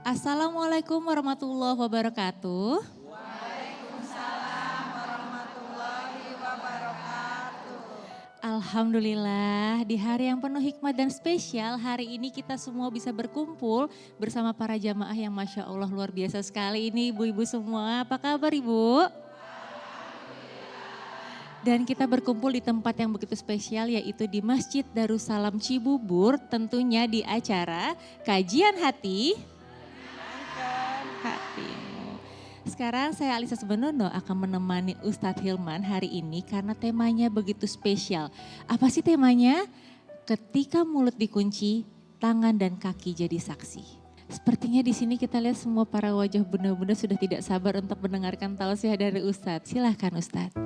Assalamualaikum warahmatullahi wabarakatuh. Alhamdulillah, di hari yang penuh hikmah dan spesial, hari ini kita semua bisa berkumpul bersama para jamaah yang Masya Allah luar biasa sekali ini ibu-ibu semua. Apa kabar ibu? Dan kita berkumpul di tempat yang begitu spesial yaitu di Masjid Darussalam Cibubur, tentunya di acara Kajian Hatimu. Sekarang saya Alisa Sebenono akan menemani Ustadz Hilman hari ini karena temanya begitu spesial. Apa sih temanya? Ketika mulut dikunci, tangan dan kaki jadi saksi. Sepertinya di sini kita lihat semua para wajah bunda-bunda sudah tidak sabar untuk mendengarkan tausiah dari Ustadz. Silahkan Ustadz.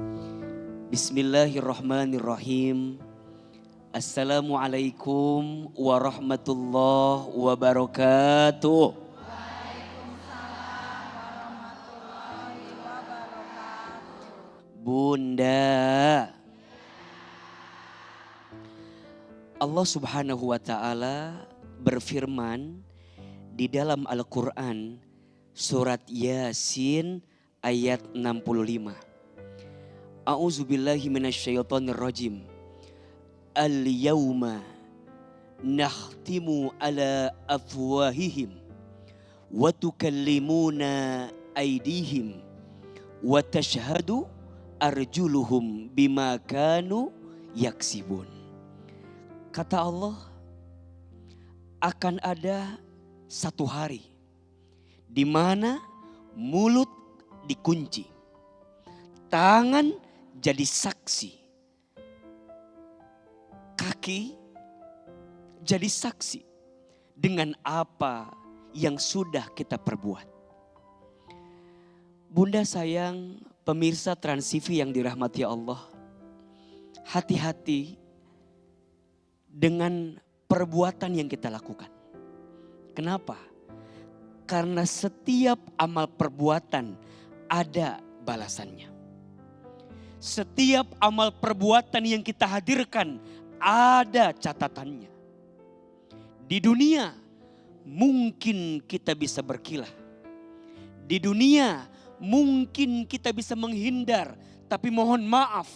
Bismillahirrahmanirrahim. Assalamualaikum warahmatullahi wabarakatuh. Bunda, Allah Subhanahu wa taala berfirman di dalam Al-Qur'an surat Yasin ayat 65. A'udzubillahi minasyaitonirrajim. Al-yawma nakhtimu ala afwahihim wa tukallimuna aydihim wa tashhadu arjuluhum bima kanu yaksibun. Kata Allah, akan ada satu hari di mana mulut dikunci, tangan jadi saksi, kaki jadi saksi dengan apa yang sudah kita perbuat. Bunda sayang, pemirsa Trans TV yang dirahmati Allah, hati-hati dengan perbuatan yang kita lakukan. Kenapa? Karena setiap amal perbuatan ada balasannya. Setiap amal perbuatan yang kita hadirkan ada catatannya. Di dunia mungkin kita bisa berkilah. Di dunia mungkin kita bisa menghindar. Tapi mohon maaf,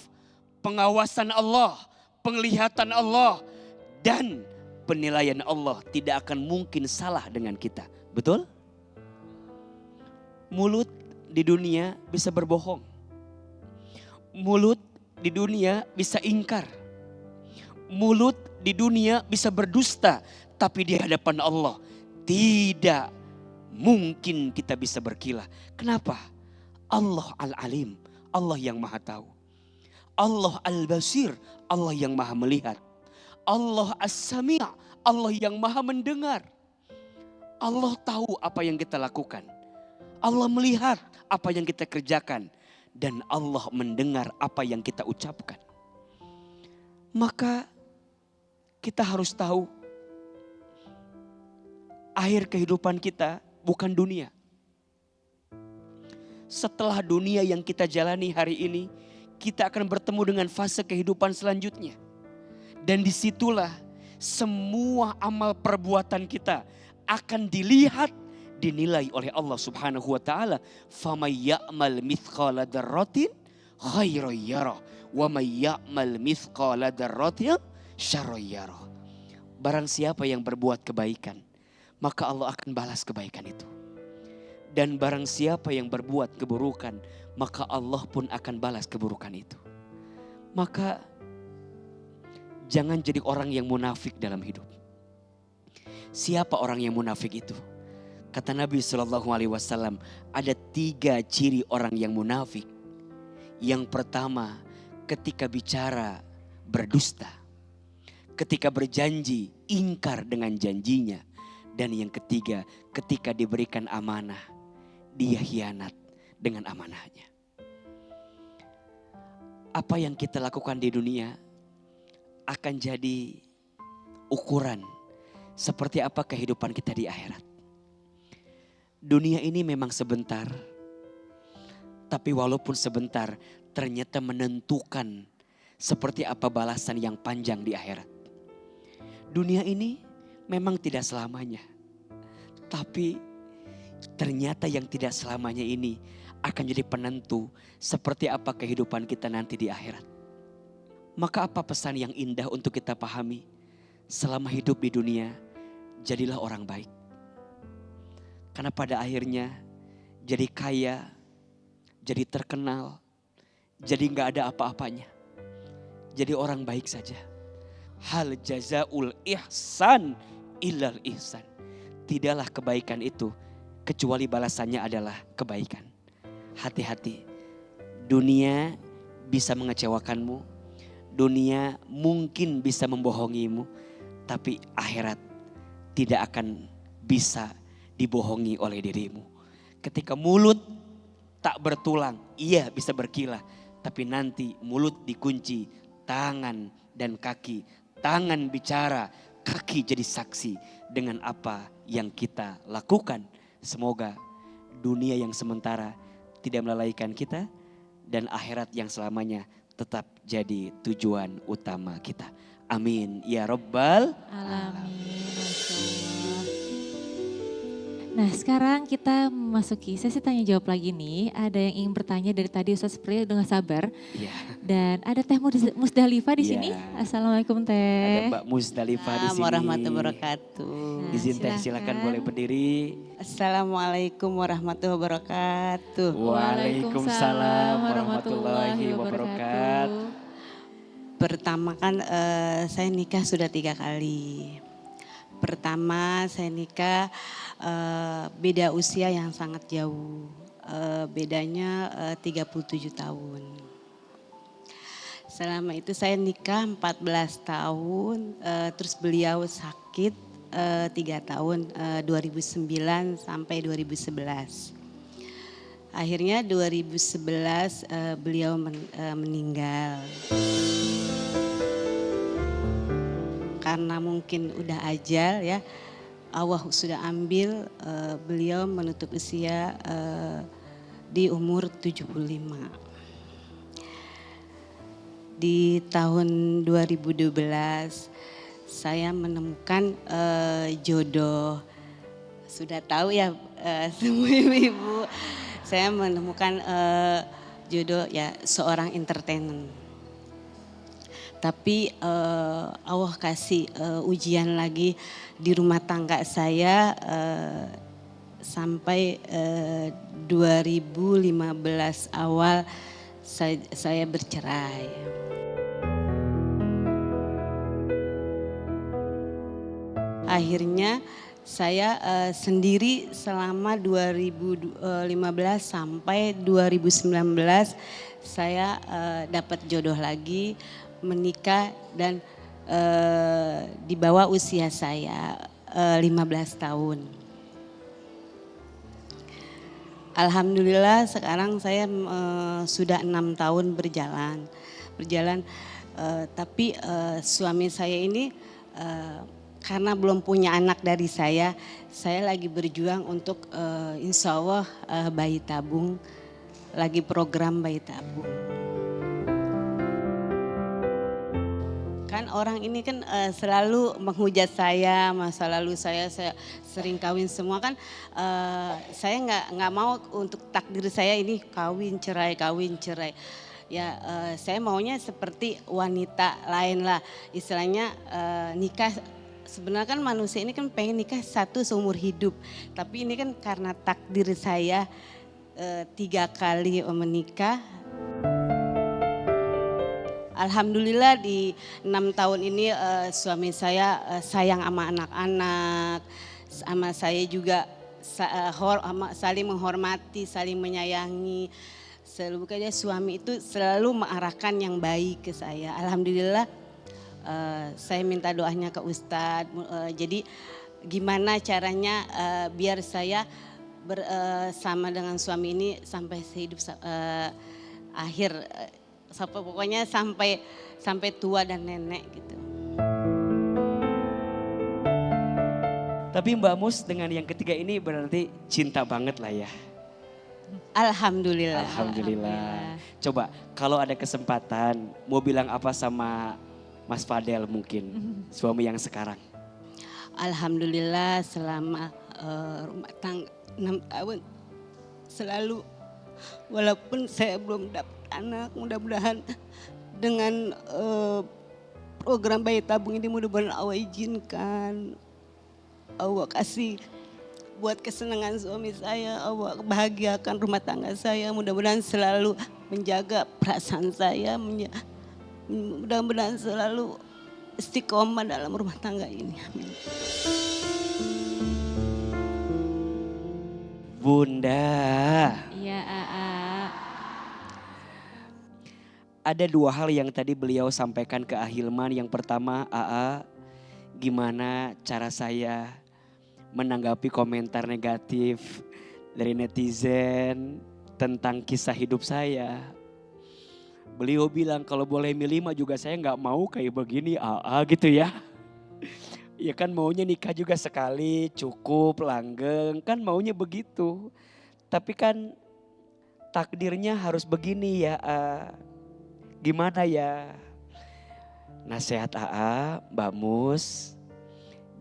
pengawasan Allah, penglihatan Allah, dan penilaian Allah tidak akan mungkin salah dengan kita. Betul? Mulut di dunia bisa berbohong. Mulut di dunia bisa ingkar. Mulut di dunia bisa berdusta. Tapi di hadapan Allah tidak mungkin kita bisa berkilah. Kenapa? Allah Al-Alim, Allah yang maha tahu. Allah Al-Basir, Allah yang maha melihat. Allah As-Sami', Allah yang maha mendengar. Allah tahu apa yang kita lakukan. Allah melihat apa yang kita kerjakan. Dan Allah mendengar apa yang kita ucapkan. Maka kita harus tahu akhir kehidupan kita bukan dunia. Setelah dunia yang kita jalani hari ini, kita akan bertemu dengan fase kehidupan selanjutnya. Dan disitulah semua amal perbuatan kita akan dilihat, dinilai oleh Allah Subhanahu wa taala. Famay ya'mal mithqala dzarratin khairan yarah wa may ya'mal mithqala dzarratin syarran yarah. Barang siapa yang berbuat kebaikan, maka Allah akan balas kebaikan itu. Dan barang siapa yang berbuat keburukan, maka Allah pun akan balas keburukan itu. Maka jangan jadi orang yang munafik dalam hidup. Siapa orang yang munafik itu? Kata Nabi SAW, ada 3 ciri orang yang munafik. Yang pertama, ketika bicara berdusta. Ketika berjanji, ingkar dengan janjinya. Dan yang ketiga, ketika diberikan amanah, dia khianat dengan amanahnya. Apa yang kita lakukan di dunia akan jadi ukuran seperti apa kehidupan kita di akhirat. Dunia ini memang sebentar, tapi walaupun sebentar ternyata menentukan seperti apa balasan yang panjang di akhirat. Dunia ini memang tidak selamanya, tapi ternyata yang tidak selamanya ini akan jadi penentu seperti apa kehidupan kita nanti di akhirat. Maka apa pesan yang indah untuk kita pahami? Selama hidup di dunia, jadilah orang baik. Karena pada akhirnya jadi kaya, jadi terkenal, jadi gak ada apa-apanya. Jadi orang baik saja. Hal jazaul ihsan illal ihsan. Tidaklah kebaikan itu kecuali balasannya adalah kebaikan. Hati-hati. Dunia bisa mengecewakanmu. Dunia mungkin bisa membohongimu. Tapi akhirat tidak akan bisa dibohongi oleh dirimu. Ketika mulut tak bertulang, iya bisa berkilah. Tapi nanti mulut dikunci, tangan dan kaki. Tangan bicara, kaki jadi saksi dengan apa yang kita lakukan. Semoga dunia yang sementara tidak melalaikan kita dan akhirat yang selamanya tetap jadi tujuan utama kita. Amin ya Rabbal Alamin. Masya Allah. Nah sekarang kita memasuki sesi tanya jawab lagi nih. Ada yang ingin bertanya dari tadi Ustaz seperti dengan sabar. Ya. Dan ada Teh Musdalifah di sini. Ya. Assalamualaikum Ada Teh. Mbak Musdalifah di sini. Warahmatullahi wabarakatuh. Nah, Izin Teh silakan silakan. boleh berdiri. Assalamualaikum warahmatullahi wabarakatuh. Waalaikumsalam warahmatullahi wabarakatuh. Pertama kan saya nikah sudah 3 kali. Pertama saya nikah beda usia yang sangat jauh. Bedanya 37 tahun. Selama itu saya nikah 14 tahun, terus beliau sakit 3 tahun, 2009 sampai 2011. Akhirnya 2011 beliau meninggal. Karena mungkin udah ajal ya, Allah sudah ambil, beliau menutup usia di umur 75. Di tahun 2012 saya menemukan jodoh. Sudah tahu ya semua ibu-ibu, saya menemukan jodoh ya seorang entertainer. Tapi Allah kasih ujian lagi di rumah tangga saya sampai 2015 awal saya bercerai. Akhirnya saya sendiri selama 2015 sampai 2019 saya dapat jodoh lagi, menikah dan di bawah usia saya 15 tahun. Alhamdulillah sekarang saya sudah 6 tahun berjalan. Tapi suami saya ini karena belum punya anak dari saya lagi berjuang untuk insya Allah bayi tabung, lagi program bayi tabung. Kan orang ini kan selalu menghujat saya, masa lalu saya sering kawin semua kan, saya nggak mau untuk takdir saya ini kawin cerai. Ya saya maunya seperti wanita lain lah, istilahnya nikah. Sebenarnya kan manusia ini kan pengen nikah satu seumur hidup. Tapi ini kan karena takdir saya 3 kali menikah. Alhamdulillah di 6 tahun ini suami saya sayang sama anak-anak. Sama saya juga saling menghormati, saling menyayangi. Selalu kayak suami itu selalu mengarahkan yang baik ke saya. Alhamdulillah. Saya minta doanya ke Ustadz, jadi gimana caranya biar saya bersama dengan suami ini sampai sehidup akhir, pokoknya sampai tua dan nenek gitu. Tapi Mbak Mus dengan yang ketiga ini berarti cinta banget lah ya. Alhamdulillah. Alhamdulillah. Coba kalau ada kesempatan mau bilang apa sama Mas Fadel mungkin, suami yang sekarang. Alhamdulillah selama 6 tahun selalu, walaupun saya belum dapat anak, mudah-mudahan dengan program bayi tabung ini mudah-mudahan Allah izinkan, Allah kasih buat kesenangan suami saya, Allah bahagiakan rumah tangga saya, mudah-mudahan selalu menjaga perasaan saya, mudah-mudahan selalu istiqomah dalam rumah tangga ini. Amin. Bunda, Iya, Aa. ada 2 hal yang tadi beliau sampaikan ke Ahilman. Yang pertama, Aa, gimana cara saya menanggapi komentar negatif dari netizen tentang kisah hidup saya. Beliau bilang kalau boleh milih mah juga saya nggak mau kayak begini, Aa, gitu ya. Ya kan maunya nikah juga sekali, cukup, langgeng, kan maunya begitu. Tapi kan takdirnya harus begini ya, gimana ya? Nasihat AA, Mbak Mus,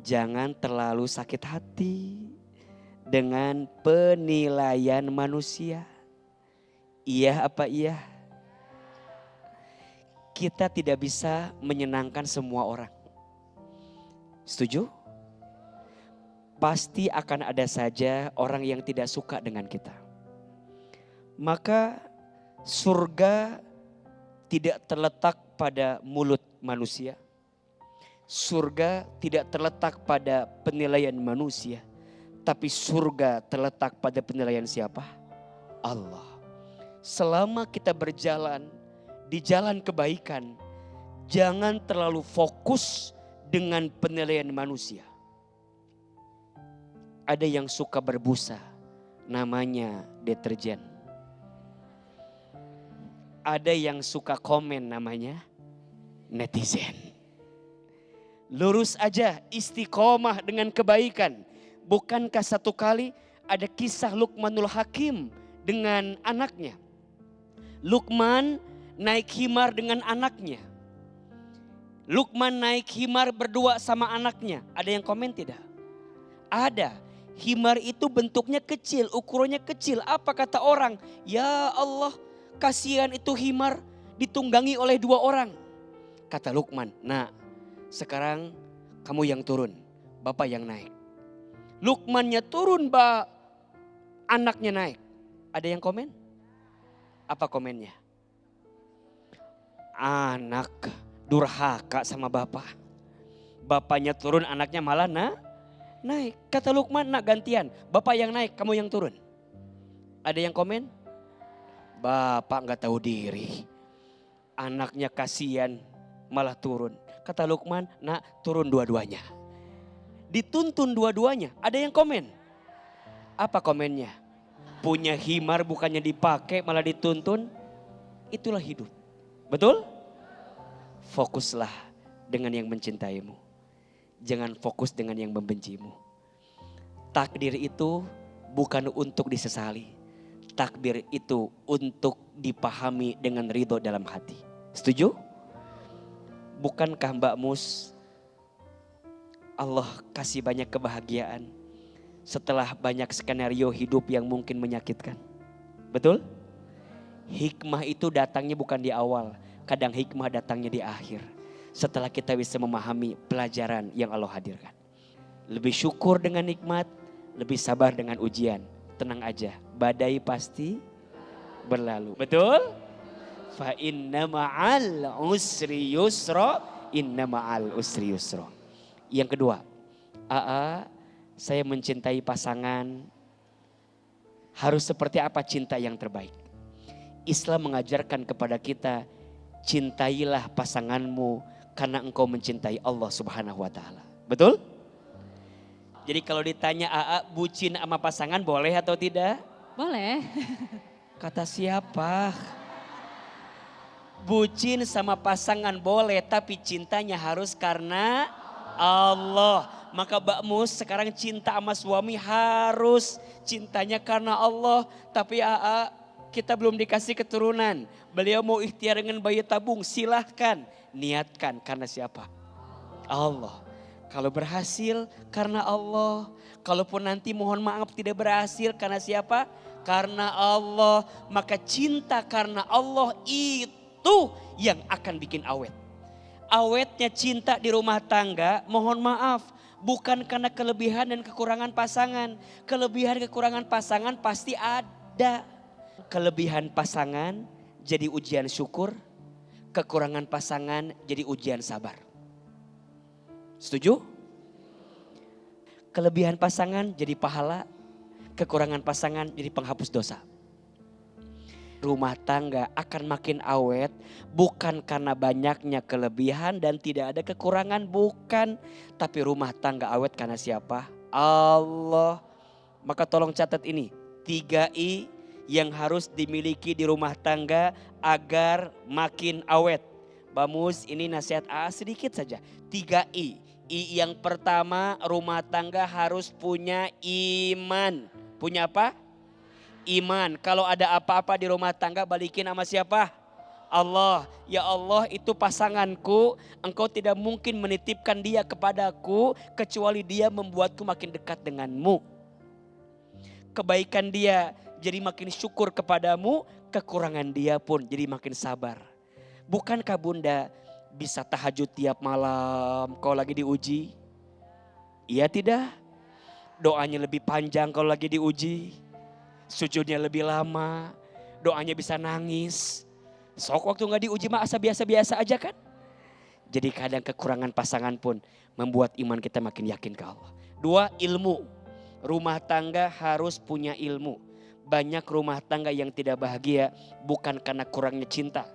jangan terlalu sakit hati dengan penilaian manusia. Iya apa iya? Kita tidak bisa menyenangkan semua orang. Setuju? Pasti akan ada saja orang yang tidak suka dengan kita. Maka surga tidak terletak pada mulut manusia. Surga tidak terletak pada penilaian manusia. Tapi surga terletak pada penilaian siapa? Allah. Selama kita berjalan di jalan kebaikan, jangan terlalu fokus dengan penilaian manusia. Ada yang suka berbusa, namanya deterjen. Ada yang suka komen, namanya netizen. Lurus aja, istiqomah dengan kebaikan. Bukankah satu kali ada kisah Luqmanul Hakim dengan anaknya? Luqman naik himar dengan anaknya. Luqman naik himar berdua sama anaknya. Ada yang komen tidak? Ada. Himar itu bentuknya kecil, ukurannya kecil. Apa kata orang? Ya Allah, kasihan itu himar ditunggangi oleh 2 orang. Kata Luqman, nah sekarang kamu yang turun, bapak yang naik. Luqmannya turun, anaknya naik. Ada yang komen? Apa komennya? Anak durhaka sama bapak. Bapaknya turun, anaknya malah naik. Kata Luqman, nak gantian. Bapak yang naik, kamu yang turun. Ada yang komen? Bapak gak tahu diri. Anaknya kasihan malah turun. Kata Luqman, nak turun dua-duanya. Dituntun dua-duanya. Ada yang komen? Apa komennya? Punya himar bukannya dipakai malah dituntun. Itulah hidup. Betul? Fokuslah dengan yang mencintaimu. Jangan fokus dengan yang membencimu. Takdir itu bukan untuk disesali. Takdir itu untuk dipahami dengan ridho dalam hati. Setuju? Bukankah Mbak Mus, Allah kasih banyak kebahagiaan setelah banyak skenario hidup yang mungkin menyakitkan? Betul? Hikmah itu datangnya bukan di awal. Kadang hikmah datangnya di akhir. Setelah kita bisa memahami pelajaran yang Allah hadirkan. Lebih syukur dengan nikmat, lebih sabar dengan ujian. Tenang aja, badai pasti berlalu. Betul? Fa inna ma'al usri yusra, inna ma'al usri yusra. Yang kedua, saya mencintai pasangan. Harus seperti apa cinta yang terbaik? Islam mengajarkan kepada kita, cintailah pasanganmu karena engkau mencintai Allah Subhanahu wa taala. Betul? Jadi kalau ditanya bucin sama pasangan boleh atau tidak? Boleh. Kata siapa? Bucin sama pasangan boleh, tapi cintanya harus karena Allah. Maka Mbak Mus sekarang cinta sama suami harus cintanya karena Allah. Tapi kita belum dikasih keturunan. Beliau mau ikhtiar dengan bayi tabung, silahkan. Niatkan karena siapa? Allah. Kalau berhasil karena Allah. Kalaupun nanti mohon maaf tidak berhasil karena siapa? Karena Allah. Maka cinta karena Allah itu yang akan bikin awet. Awetnya cinta di rumah tangga, mohon maaf, bukan karena kelebihan dan kekurangan pasangan. Kelebihan kekurangan pasangan pasti ada. Kelebihan pasangan jadi ujian syukur, kekurangan pasangan jadi ujian sabar. Setuju? Kelebihan pasangan jadi pahala, kekurangan pasangan jadi penghapus dosa. Rumah tangga akan makin awet bukan karena banyaknya kelebihan dan tidak ada kekurangan, bukan. Tapi rumah tangga awet karena siapa? Allah. Maka tolong catat ini, 3 I yang harus dimiliki di rumah tangga agar makin awet. Bamus, ini nasihat sedikit saja. 3 I. I yang pertama, rumah tangga harus punya iman. Punya apa? Iman. Kalau ada apa-apa di rumah tangga balikin sama siapa? Allah. Ya Allah, itu pasanganku. Engkau tidak mungkin menitipkan dia kepadaku kecuali dia membuatku makin dekat denganmu. Kebaikan dia jadi makin syukur kepadamu, kekurangan dia pun jadi makin sabar. Bukankah Bunda bisa tahajud tiap malam kalau lagi diuji? Iya tidak? Doanya lebih panjang kalau lagi diuji. Sujudnya lebih lama. Doanya bisa nangis. Sok waktu gak diuji mah asa biasa-biasa aja kan? Jadi kadang kekurangan pasangan pun membuat iman kita makin yakin ke Allah. 2, ilmu. Rumah tangga harus punya ilmu. Banyak rumah tangga yang tidak bahagia bukan karena kurangnya cinta.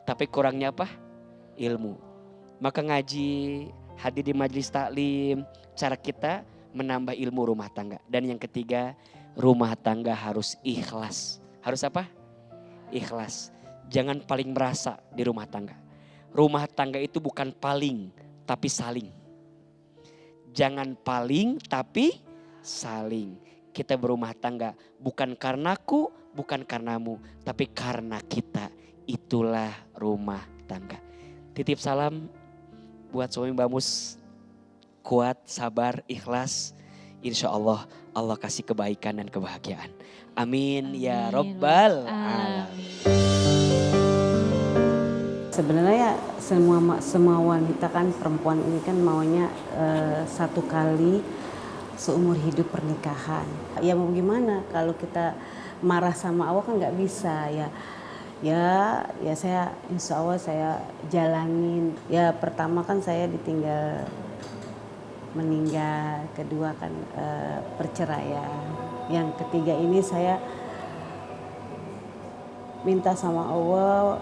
Tapi kurangnya apa? Ilmu. Maka ngaji, hadir di majelis taklim, cara kita menambah ilmu rumah tangga. Dan yang ketiga, rumah tangga harus ikhlas. Harus apa? Ikhlas. Jangan paling merasa di rumah tangga. Rumah tangga itu bukan paling, tapi saling. Jangan paling, tapi saling. Kita berumah tangga bukan karenaku, bukan karenamu, tapi karena kita. Itulah rumah tangga. Titip salam buat suami Bamus, kuat, sabar, ikhlas. Insya Allah Allah kasih kebaikan dan kebahagiaan. Amin, ya Rabbal Alamin. Sebenarnya semua wanita kan, perempuan ini kan maunya 1 kali seumur hidup pernikahan. Ya mau gimana kalau kita marah sama Allah kan nggak bisa ya. Ya saya insya Allah saya jalanin. Ya pertama kan saya ditinggal meninggal, kedua kan perceraian. Yang ketiga ini saya minta sama Allah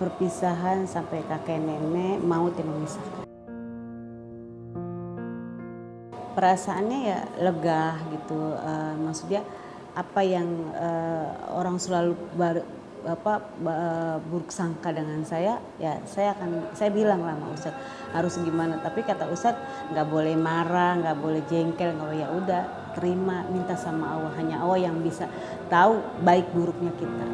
perpisahan sampai kakek nenek maut yang memisahkan. Perasaannya ya lega gitu, maksudnya apa yang orang selalu buruk sangka dengan saya, ya saya bilang lah sama Ustadz harus gimana. Tapi kata Ustadz nggak boleh marah, nggak boleh jengkel, nggak boleh, ya udah terima, minta sama Allah. Hanya Allah yang bisa tahu baik buruknya kita.